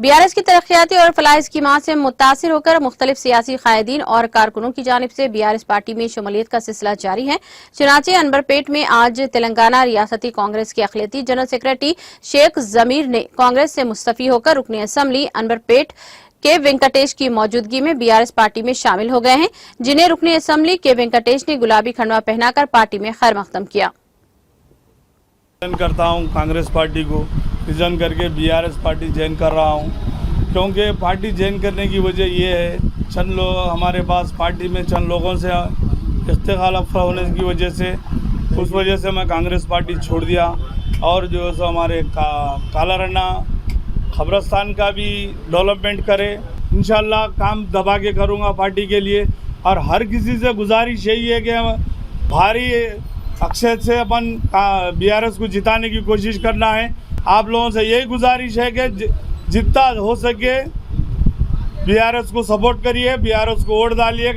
BRS की तरक्याती और फलाही स्कीमात से मुतासिर होकर मुख्तलिफ सियासी कायदीन और कारकुनों की जानिब से बीआरएस पार्टी में शमूलियत का सिलसिला जारी है। चुनाचे अनबरपेट में आज तेलंगाना रियासती कांग्रेस के अखिलती जनरल सेक्रेटरी शेख जमीर ने कांग्रेस से मुस्तफी होकर रुकन असम्बली अनबरपेट के वेंकटेश की मौजूदगी में बीआरएस पार्टी में शामिल हो गए हैं, जिन्हें रुकन असम्बली के वेंकटेश ने गुलाबी खंडवा पहनाकर पार्टी में खैर मकदम किया। करता हूं कांग्रेस पार्टी को रिजन करके बीआरएस पार्टी ज्वाइन कर रहा हूं, क्योंकि पार्टी ज्वाइन करने की वजह ये है, चंद लोग हमारे पास पार्टी में चंद लोगों से इख्तिलाफ होने की वजह से उस वजह से मैं कांग्रेस पार्टी छोड़ दिया। और जो है सो हमारे काला रन्ना खबरस्तान का भी डेवलपमेंट करे, इंशाल्लाह काम दबा के करूँगा पार्टी के लिए। और हर किसी से गुजारिश यही है कि भारी अक्षय से अपन बीआरएस को जिताने की कोशिश करना है। आप लोगों से यही गुजारिश है कि जितना हो सके बीआरएस को सपोर्ट करिए, बीआरएस को वोट डालिए।